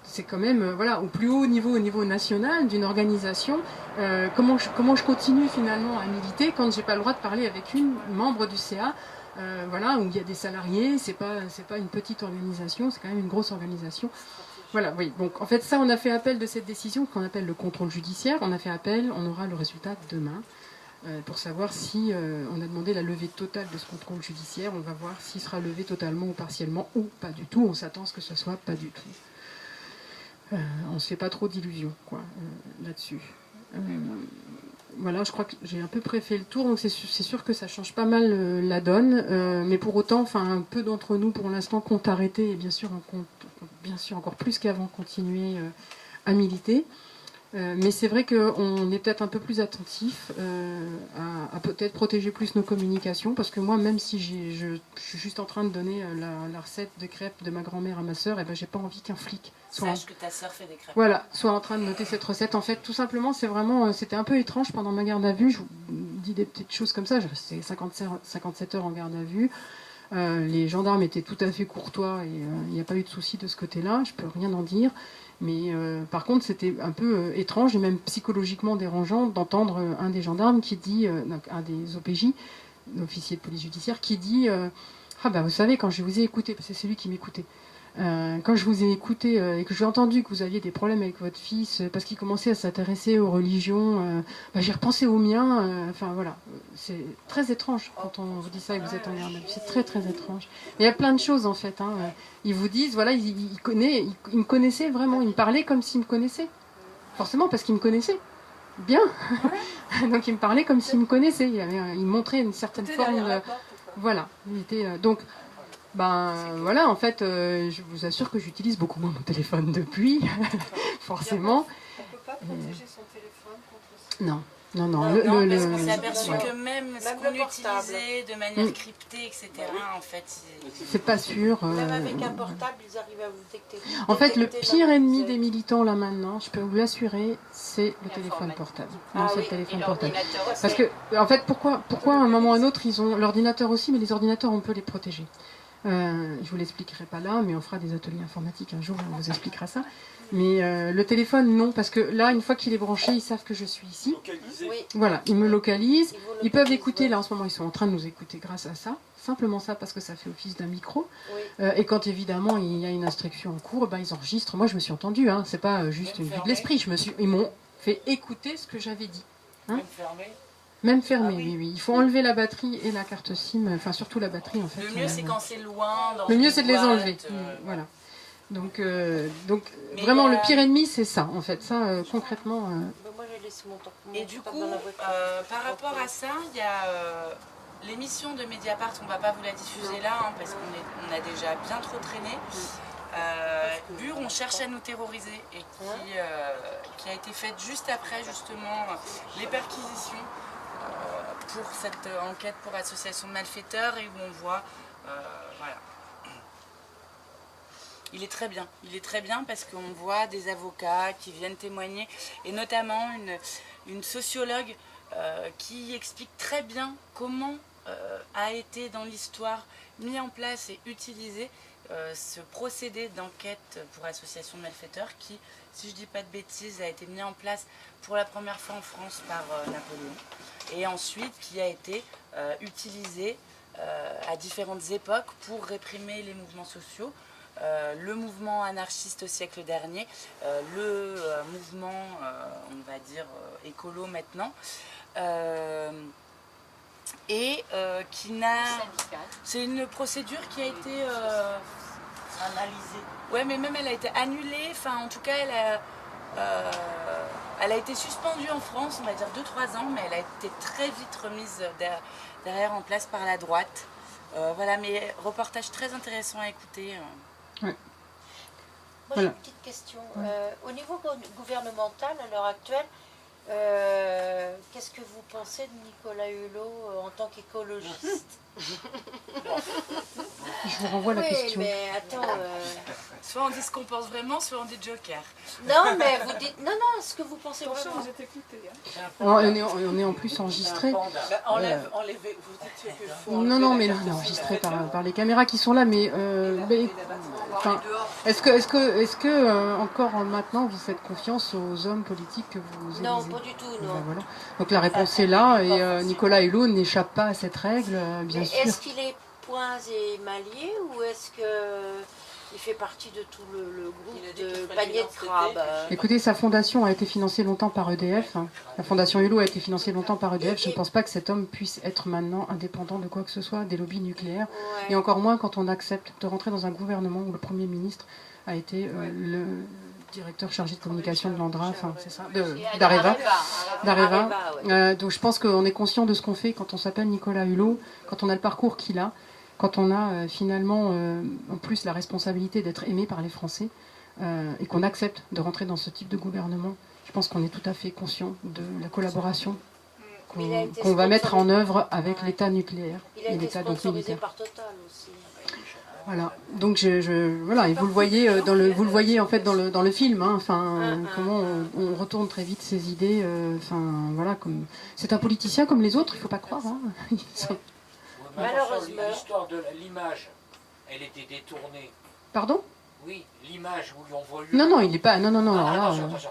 C'est quand même au plus haut niveau, au niveau national d'une organisation. Comment je continue finalement à militer quand j'ai pas le droit de parler avec une membre du CA, où il y a des salariés, c'est pas une petite organisation, c'est quand même une grosse organisation. Voilà, oui. Donc en fait ça, on a fait appel de cette décision qu'on appelle le contrôle judiciaire. On a fait appel, on aura le résultat demain. Pour savoir si on a demandé la levée totale de ce contrôle judiciaire. On va voir s'il sera levé totalement ou partiellement ou pas du tout. On s'attend à ce que ce soit pas du tout. On ne se fait pas trop d'illusions là-dessus. Voilà, je crois que j'ai à peu près fait le tour, donc c'est sûr que ça change pas mal la donne, mais pour autant, peu d'entre nous pour l'instant comptent arrêter et bien sûr encore plus qu'avant continuer à militer. Mais c'est vrai qu'on est peut-être un peu plus attentif à peut-être protéger plus nos communications, parce que moi, même si je suis juste en train de donner la recette de crêpes de ma grand-mère à ma sœur, j'ai pas envie qu'un flic sache que ta sœur fait des crêpes. Voilà, soit en train de noter cette recette. En fait, tout simplement, c'était un peu étrange pendant ma garde à vue. Je vous dis des petites choses comme ça. J'ai resté 57 heures en garde à vue. Les gendarmes étaient tout à fait courtois et il n'y a pas eu de souci de ce côté-là. Je peux rien en dire. Mais par contre, c'était un peu étrange et même psychologiquement dérangeant d'entendre un des gendarmes qui dit, un des OPJ, l'officier de police judiciaire, qui dit vous savez, quand je vous ai écouté, parce que c'est lui qui m'écoutait, quand je vous ai écouté et que j'ai entendu que vous aviez des problèmes avec votre fils parce qu'il commençait à s'intéresser aux religions, j'ai repensé aux miens. Voilà, c'est très étrange quand on vous dit ça et que vous êtes en garde à vue. C'est très très étrange. Mais il y a plein de choses en fait. Ils vous disent, voilà, il me connaissait vraiment. Il me parlait comme s'il me connaissait. Forcément parce qu'il me connaissait. Bien. Donc il me parlait comme s'il me connaissait. Il montrait une certaine forme de... Voilà. Il était donc... voilà, en fait, je vous assure que j'utilise beaucoup moins mon téléphone depuis, forcément. On ne peut pas protéger son téléphone contre ça. Non. Parce qu'on s'est aperçu que même ce qu'on le portable. utilisait de manière cryptée, etc., en fait... C'est pas sûr. Même avec un portable, ils arrivent à vous détecter. En fait, le pire ennemi des militants, là, maintenant, je peux vous l'assurer, c'est le téléphone portable. Non, c'est le téléphone portable. Parce que, en fait, pourquoi à un moment ou à un autre, ils ont l'ordinateur aussi, mais les ordinateurs, on peut les protéger. Je vous l'expliquerai pas là, mais on fera des ateliers informatiques un jour, on vous expliquera ça. Mais le téléphone, non, parce que là, une fois qu'il est branché, ils savent que je suis ici. Oui. Voilà, ils me localisent. Ils peuvent écouter, là en ce moment, ils sont en train de nous écouter grâce à ça. Simplement ça, parce que ça fait office d'un micro. Oui. Et quand évidemment il y a une instruction en cours, ils enregistrent. Moi, je me suis entendue, c'est pas juste une vue de l'esprit. Ils m'ont fait écouter ce que j'avais dit. Même fermé. Même fermé, oui. Il faut enlever la batterie et la carte SIM, surtout la batterie en fait. Le mieux, c'est quand c'est loin. Le mieux, c'est de les enlever. Voilà. Donc vraiment, le pire ennemi, c'est ça, en fait. Ça, concrètement... Moi, j'ai laissé mon temps. Et du coup, par rapport à ça, il y a l'émission de Mediapart, on ne va pas vous la diffuser là, parce qu'on a déjà bien trop traîné. Bure, on cherche à nous terroriser, et qui a été faite juste après, justement, les perquisitions pour cette enquête pour association de malfaiteurs, et où on voit... voilà. Il est très bien parce qu'on voit des avocats qui viennent témoigner, et notamment une sociologue qui explique très bien comment a été dans l'histoire mis en place et utilisé ce procédé d'enquête pour association de malfaiteurs qui, si je dis pas de bêtises, a été mis en place pour la première fois en France par Napoléon et ensuite qui a été utilisé à différentes époques pour réprimer les mouvements sociaux. Le mouvement anarchiste au siècle dernier, le mouvement, on va dire, écolo maintenant, et qui n'a... C'est une procédure qui a été... Analysé. Ouais, mais même elle a été annulée, enfin en tout cas elle a été suspendue en France, on va dire 2-3 ans, mais elle a été très vite remise derrière en place par la droite. Voilà, mais reportage très intéressant à écouter. Ouais. Moi j'ai Voilà. une petite question. Au niveau gouvernemental, à l'heure actuelle, qu'est-ce que vous pensez de Nicolas Hulot en tant qu'écologiste? Je vous renvoie la Oui, question. mais attends. Soit on dit ce qu'on pense vraiment, soit on dit Joker. Non, mais vous dites. Non, non, ce que vous pensez Attention, vraiment. vous êtes écoutés. Hein. On est en plus enregistré. Enlevez, vous dites qu'il faut enlever Non, la mais là, on est carte enregistré d'identité. par les caméras qui sont là, mais enfin, est-ce que encore maintenant vous faites confiance aux hommes politiques que vous Non, élisez? pas du tout, Ben non. voilà. Donc la réponse est là, et Nicolas Hulot n'échappe pas à cette règle, bien Mais sûr. est-ce qu'il est points et malier ou est-ce que il fait partie de tout le Il a groupe dit qu'il de ferait panier de une crabe identité. Écoutez, sa fondation a été financée longtemps par EDF. Hein. La fondation Hulot a été financée longtemps par EDF. Je ne pense pas que cet homme puisse être maintenant indépendant de quoi que ce soit, des lobbies nucléaires. Ouais. Et encore moins quand on accepte de rentrer dans un gouvernement où le Premier ministre a été le directeur chargé de communication de l'Andra, enfin c'est ça, d'Areva. Areva, ouais. Donc je pense qu'on est conscient de ce qu'on fait quand on s'appelle Nicolas Hulot, quand on a le parcours qu'il a, quand on a finalement en plus la responsabilité d'être aimé par les Français et qu'on accepte de rentrer dans ce type de gouvernement. Je pense qu'on est tout à fait conscient de la collaboration Mais il a été qu'on va mettre en sponsorisé. œuvre avec Ouais. l'État nucléaire Il a et été l'État donc sponsorisé militaire. par Total aussi. Voilà. Donc voilà, et vous le voyez vous le voyez en fait dans le film. Hein, enfin, comment on retourne très vite ses idées. Enfin voilà, comme c'est un politicien comme les autres. Il faut pas croire. Hein. Ils sont- Ouais, mais Malheureusement. l'histoire de l'image, elle était détournée. Pardon? Oui, l'image où on voit Non, il n'est pas. Non. Ah, alors là, attention.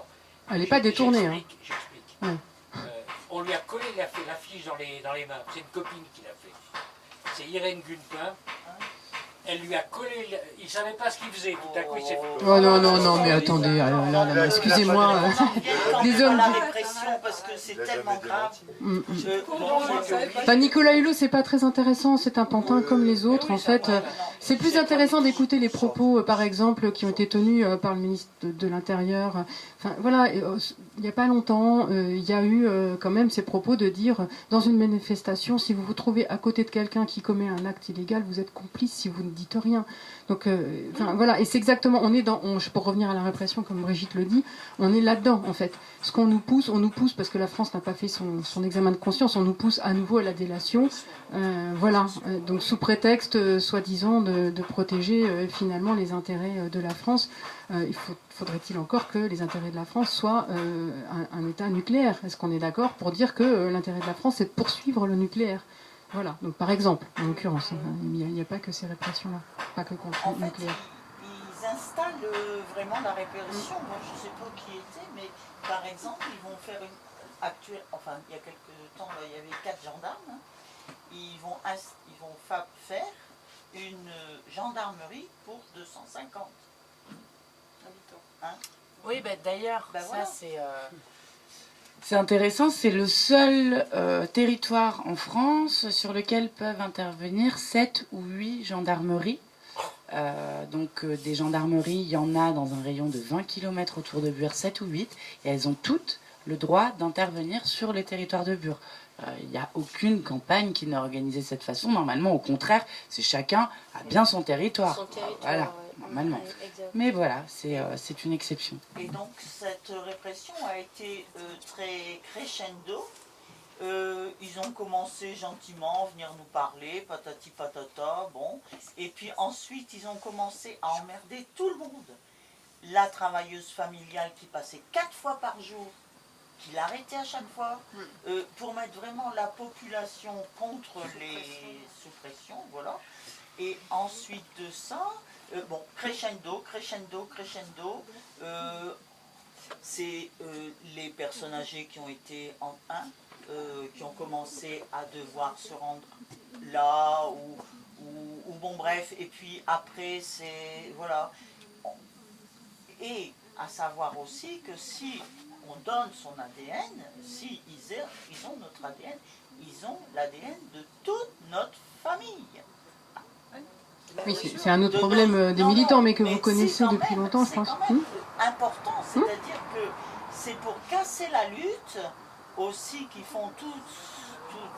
elle n'est pas détournée. Hein. J'explique. Ouais. On lui a collé l'affiche dans les mains. C'est une copine qui l'a fait. C'est Irène Gunpin. Elle lui a collé. Il ne savait pas ce qu'il faisait. Tout à coup, il s'est fait. Oh non, mais attendez, là, excusez-moi. Des hommes. La répression parce que c'est tellement grave. Enfin, Nicolas Hulot, c'est pas très intéressant, c'est un pantin comme les autres. En fait, c'est plus intéressant d'écouter les propos, par exemple, qui ont été tenus par le ministre de l'Intérieur. Enfin, voilà, il n'y a pas longtemps, il y a eu quand même ces propos de dire, dans une manifestation, si vous vous trouvez à côté de quelqu'un qui commet un acte illégal, vous êtes complice si vous ne dites rien. Donc, enfin, voilà, et c'est exactement, pour revenir à la répression, comme Brigitte le dit, on est là-dedans, en fait. Ce qu'on nous pousse, on nous pousse parce que la France n'a pas fait son examen de conscience, on nous pousse à nouveau à la délation. Voilà, donc sous prétexte, soi-disant, de protéger finalement les intérêts de la France, faudrait-il encore que les intérêts de la France soient un État nucléaire? Est-ce qu'on est d'accord pour dire que l'intérêt de la France, c'est de poursuivre le nucléaire? Voilà, donc par exemple, en l'occurrence, il n'y a pas que ces répressions-là, pas que contre En le fait, nucléaire. ils installent vraiment la répression. Moi, je ne sais pas qui était, mais par exemple, ils vont faire il y a quelques temps, là, il y avait 4 gendarmes. Hein. Ils vont faire une gendarmerie pour 250 habitants. Hein. Oui, d'ailleurs, Bah ça voilà. c'est intéressant. C'est le seul territoire en France sur lequel peuvent intervenir 7 ou 8 gendarmeries. Donc des gendarmeries, il y en a dans un rayon de 20 km autour de Bure, 7 ou 8, et elles ont toutes le droit d'intervenir sur les territoires de Bure. Il n'y a aucune campagne qui n'est organisée de cette façon. Normalement, au contraire, c'est chacun a bien son territoire. Son territoire, Voilà, ouais. normalement. Ouais, exact. Mais voilà, c'est une exception. Et donc, cette répression a été très crescendo. Ils ont commencé gentiment à venir nous parler, patati patata, bon. Et puis ensuite, ils ont commencé à emmerder tout le monde. La travailleuse familiale qui passait 4 fois par jour qu'il arrêtait à chaque fois, pour mettre vraiment la population contre les suppressions, voilà. Et ensuite de ça, bon, crescendo, c'est les personnes âgées qui ont été en 1, qui ont commencé à devoir se rendre là, ou bon bref, et puis après c'est, voilà. Et à savoir aussi que si on donne son ADN, si ils ont notre ADN, ils ont l'ADN de toute notre famille. Oui, c'est un autre problème des militants, mais que vous connaissez depuis longtemps, je pense. C'est quand même important, c'est-à-dire que c'est pour casser la lutte aussi qu'ils font toute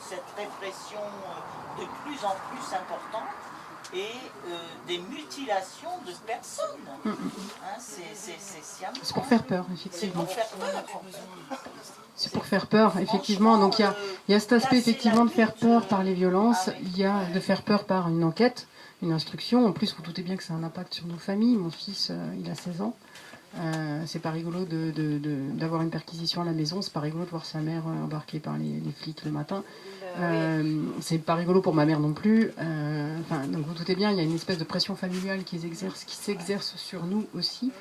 cette répression de plus en plus importante et des mutilations de personnes. Hein, c'est pour faire peur, effectivement. C'est pour faire peur. C'est pour faire peur, effectivement. Donc il y a cet aspect, effectivement, de faire peur par les violences. Il y a de faire peur par une enquête, une instruction. En plus, vous doutez bien que ça a un impact sur nos familles. Mon fils, il a 16 ans. C'est pas rigolo d'avoir une perquisition à la maison. C'est pas rigolo de voir sa mère embarquée par les flics le matin. C'est pas rigolo pour ma mère non plus. Donc vous doutez bien, il y a une espèce de pression familiale qui s'exerce sur nous aussi.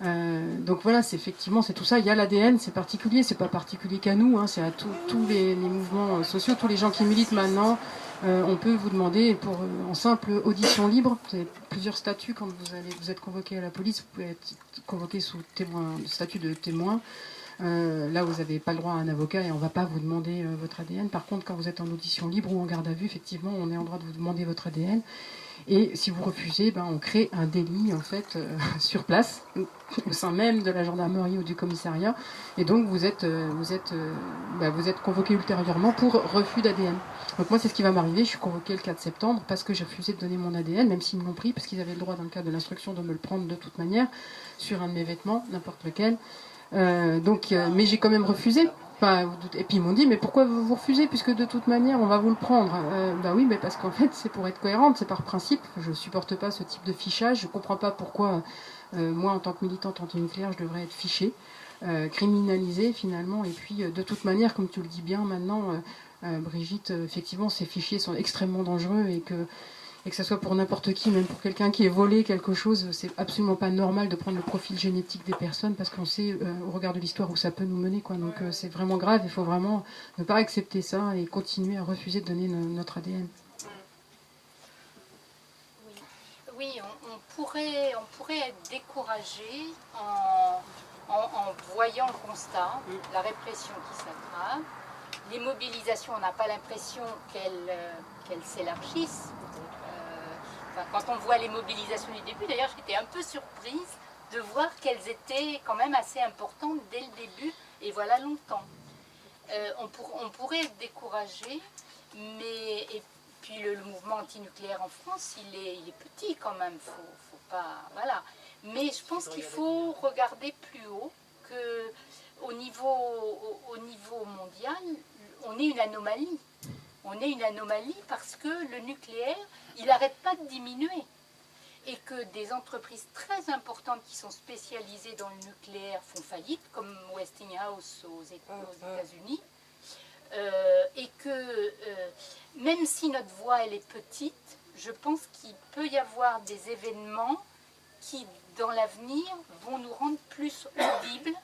Donc voilà, c'est effectivement, c'est tout ça. Il y a l'ADN, c'est particulier, c'est pas particulier qu'à nous, hein, c'est à tous les mouvements sociaux, tous les gens qui militent maintenant. On peut vous demander en simple audition libre. Vous avez plusieurs statuts quand vous êtes convoqué à la police. Vous pouvez être convoqué sous statut de témoin. Là, vous n'avez pas le droit à un avocat et on ne va pas vous demander votre ADN. Par contre, quand vous êtes en audition libre ou en garde à vue, effectivement, on est en droit de vous demander votre ADN. Et si vous refusez, on crée un délit en fait sur place, au sein même de la gendarmerie ou du commissariat. Et donc vous êtes convoqué ultérieurement pour refus d'ADN. Donc moi c'est ce qui va m'arriver, je suis convoqué le 4 septembre parce que j'ai refusé de donner mon ADN, même s'ils me l'ont pris, parce qu'ils avaient le droit dans le cadre de l'instruction de me le prendre de toute manière, sur un de mes vêtements, n'importe lequel. Mais j'ai quand même refusé. Et puis ils m'ont dit, mais pourquoi vous refusez, puisque de toute manière on va vous le prendre. Oui, mais parce qu'en fait c'est pour être cohérente, c'est par principe. Je supporte pas ce type de fichage, je comprends pas pourquoi moi en tant que militante anti-nucléaire je devrais être fichée, criminalisée finalement. Et puis de toute manière, comme tu le dis bien maintenant, Brigitte, effectivement ces fichiers sont extrêmement dangereux et que ce soit pour n'importe qui, même pour quelqu'un qui ait volé quelque chose, c'est absolument pas normal de prendre le profil génétique des personnes parce qu'on sait au regard de l'histoire où ça peut nous mener, quoi. Donc c'est vraiment grave, il faut vraiment ne pas accepter ça et continuer à refuser de donner notre ADN. Oui, on pourrait être découragé en voyant le constat, la répression qui s'aggrave, les mobilisations, on n'a pas l'impression qu'elles s'élargissent. Quand on voit les mobilisations du début, d'ailleurs j'étais un peu surprise de voir qu'elles étaient quand même assez importantes dès le début, et voilà longtemps. On pourrait être découragé, et puis le mouvement antinucléaire en France, il est petit quand même, faut pas, voilà. Mais je pense qu'il faut regarder plus haut, qu'au niveau mondial, on est une anomalie. On est une anomalie parce que le nucléaire, il n'arrête pas de diminuer. Et que des entreprises très importantes qui sont spécialisées dans le nucléaire font faillite, comme Westinghouse aux États-Unis. Et que même si notre voix elle est petite, je pense qu'il peut y avoir des événements qui, dans l'avenir, vont nous rendre plus audibles.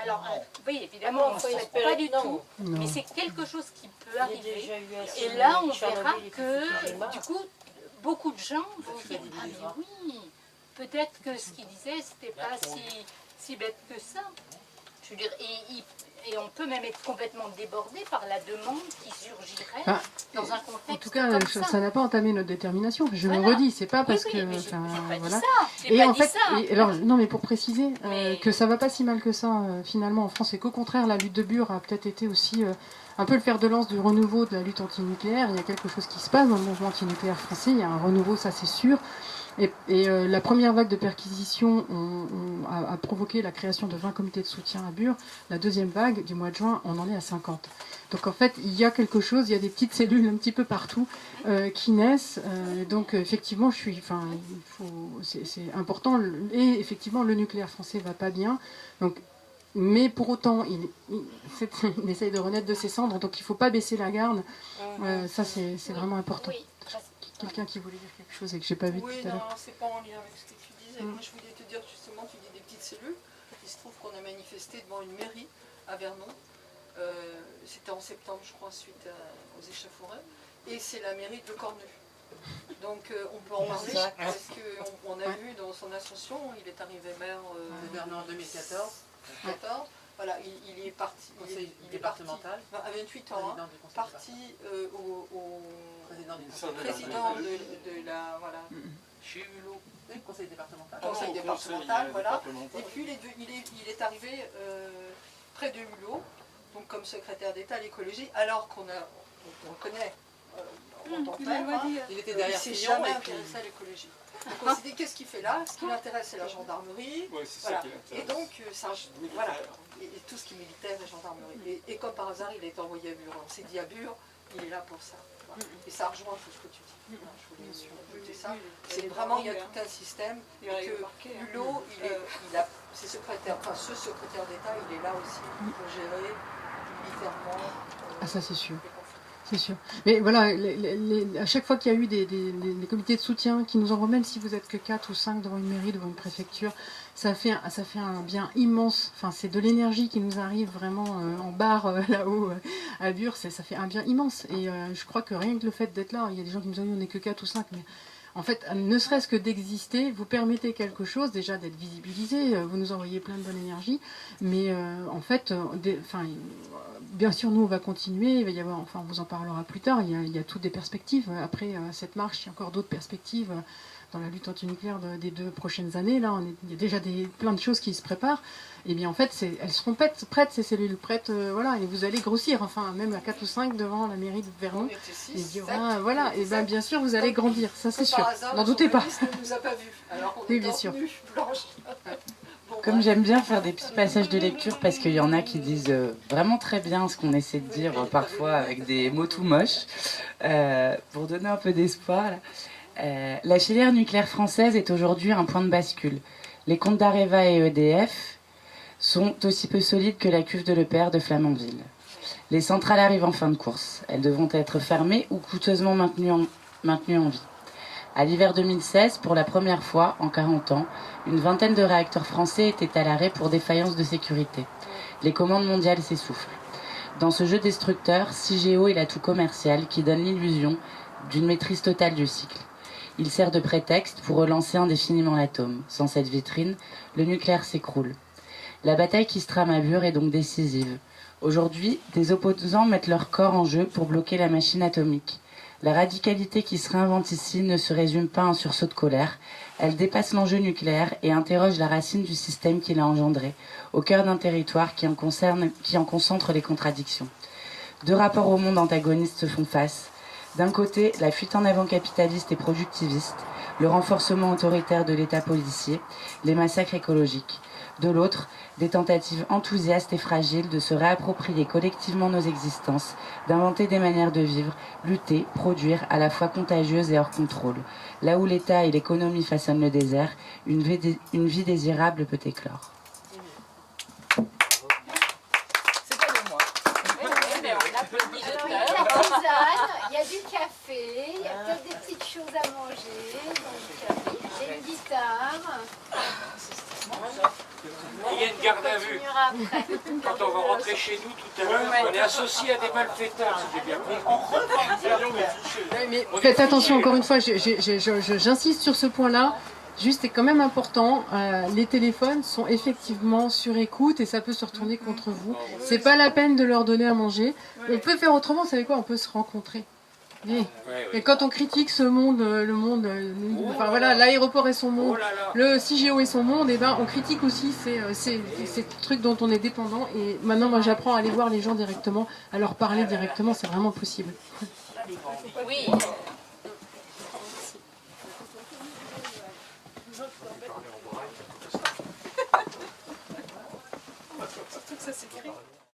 Alors, oui, évidemment, on ne souhaite pas du tout, mais c'est quelque chose qui peut arriver. Et là, on verra que, du coup, beaucoup de gens vont dire « Ah, mais oui, peut-être que ce qu'il disait, c'était pas si bête que ça. » Je veux dire, et on peut même être complètement débordé par la demande qui surgirait dans un contexte. En tout cas, ça n'a pas entamé notre détermination. Je le redis, c'est pas parce que. Voilà. Et en fait, alors, non, mais pour préciser que ça va pas si mal que ça finalement en France, et qu'au contraire, la lutte de Bure a peut-être été aussi un peu le fer de lance du renouveau de la lutte antinucléaire. Il y a quelque chose qui se passe dans le mouvement antinucléaire français. Il y a un renouveau, ça c'est sûr. Et la première vague de perquisitions a provoqué la création de 20 comités de soutien à Bure. La deuxième vague, du mois de juin, on en est à 50. Donc en fait, il y a quelque chose, il y a des petites cellules un petit peu partout qui naissent. Donc effectivement, c'est important. Et effectivement, le nucléaire français va pas bien. Donc mais pour autant, il essaye de renaître de ses cendres, donc il ne faut pas baisser la garde. Ça, c'est vraiment important. Oui, Quelqu'un qui voulait dire quelque chose et que j'ai pas vu Oui, tout à non, l'heure. c'est pas en lien avec ce que tu disais. Moi, je voulais te dire justement, tu dis des petites cellules. Il se trouve qu'on a manifesté devant une mairie à Vernon. C'était en septembre, je crois, suite aux échauffourées. Et c'est la mairie de Cornu. Donc, on peut en parler parce qu'on a vu dans son ascension, il est arrivé maire Vernon en 2014. 14. Voilà, il est parti. Conseil Il est départemental. parti, à 28 ans, hein, parti au président de la. Voilà. Chez Hulot. du conseil départemental. Conseil départemental, voilà. Et puis il est arrivé près de Hulot, donc comme secrétaire d'État à l'écologie, alors qu'on le connaît en tant que tel, Il était il derrière ne s'est Fillon jamais et puis... intéressé à l'écologie. Donc on s'est dit, qu'est-ce qu'il fait là? Ce qui l'intéresse, c'est la gendarmerie. Ouais, c'est Voilà. ça qui Et l'intéresse. donc, voilà, et tout ce qui est militaire et gendarmerie. Et comme par hasard, il a été envoyé à Bure. On s'est dit à Bure, il est là pour ça. Voilà. Et ça rejoint tout ce que tu dis. Voilà, je voulais ajouter ça. C'est vraiment, il y a tout un système. Et que Hulot, c'est secrétaire, enfin ce secrétaire d'État, il est là aussi pour gérer militairement. Ah, ça, c'est sûr. les conflits. C'est sûr. Mais voilà, à chaque fois qu'il y a eu des comités de soutien qui nous envoient, même si vous êtes que 4 ou 5 devant une mairie, devant une préfecture, ça fait un bien immense. Enfin, c'est de l'énergie qui nous arrive vraiment en barre là-haut à Bure. Ça fait un bien immense. Et je crois que rien que le fait d'être là, il y a des gens qui nous ont dit on n'est que 4 ou 5, mais en fait, ne serait-ce que d'exister, vous permettez quelque chose, déjà d'être visibilisé, vous nous envoyez plein de bonne énergie, mais en fait, bien sûr, nous, on va continuer, il va y avoir, enfin, on vous en parlera plus tard, il y a toutes des perspectives. Après cette marche, il y a encore d'autres perspectives dans la lutte antinucléaire des 2 prochaines années. Là, il y a déjà plein de choses qui se préparent. Et bien, en fait, elles seront prêtes, ces cellules prêtes, voilà, et vous allez grossir, enfin, même à 4 ou 5 devant la mairie de Vernon. On était 6, Et il y 7, aura, voilà, et bien, bien sûr, vous allez grandir, ça c'est sûr. Par hasard, N'en la doutez pas. journaliste ne nous a pas vus. Alors qu'on Oui, est bien en sûr. tenue blanche. Bon, Comme j'aime bien faire des petits passages de lecture parce qu'il y en a qui disent vraiment très bien ce qu'on essaie de dire parfois avec des mots tout moches, pour donner un peu d'espoir. La filière nucléaire française est aujourd'hui un point de bascule. Les comptes d'Areva et EDF sont aussi peu solides que la cuve de l'EPR de Flamanville. Les centrales arrivent en fin de course. Elles devront être fermées ou coûteusement maintenues en vie. À l'hiver 2016, pour la première fois en 40 ans, une vingtaine de réacteurs français étaient à l'arrêt pour défaillance de sécurité. Les commandes mondiales s'essoufflent. Dans ce jeu destructeur, CIGEO est l'atout commercial qui donne l'illusion d'une maîtrise totale du cycle. Il sert de prétexte pour relancer indéfiniment l'atome. Sans cette vitrine, le nucléaire s'écroule. La bataille qui se trame à Bure est donc décisive. Aujourd'hui, des opposants mettent leur corps en jeu pour bloquer la machine atomique. La radicalité qui se réinvente ici ne se résume pas à un sursaut de colère. Elle dépasse l'enjeu nucléaire et interroge la racine du système qui l'a engendré, au cœur d'un territoire qui en concentre les contradictions. 2 rapports au monde antagonistes se font face. D'un côté, la fuite en avant capitaliste et productiviste, le renforcement autoritaire de l'État policier, les massacres écologiques. De l'autre, des tentatives enthousiastes et fragiles de se réapproprier collectivement nos existences, d'inventer des manières de vivre, lutter, produire, à la fois contagieuses et hors contrôle. Là où l'État et l'économie façonnent le désert, une vie désirable peut éclore. C'est pas de moi. Alors, il y a de la tisane, il y a du café, il y a peut-être des petites choses à manger, donc il y a une guitare. Il y a une garde à vue. Continuera après. Quand on va rentrer chez nous tout à l'heure, on est associé à des malfaiteurs, c'était bien compris. Mais faites attention, encore une fois, j'insiste sur ce point-là. Juste, c'est quand même important, les téléphones sont effectivement sur écoute et ça peut se retourner contre vous. C'est pas la peine de leur donner à manger. On peut faire autrement, vous savez quoi, on peut se rencontrer. Et quand on critique ce monde, enfin voilà, l'aéroport et son monde, le CIGEO et son monde, et ben on critique aussi ces trucs dont on est dépendant. Et maintenant, moi, j'apprends à aller voir les gens directement, à leur parler directement, c'est vraiment possible. Oui. Surtout que ça s'écrit.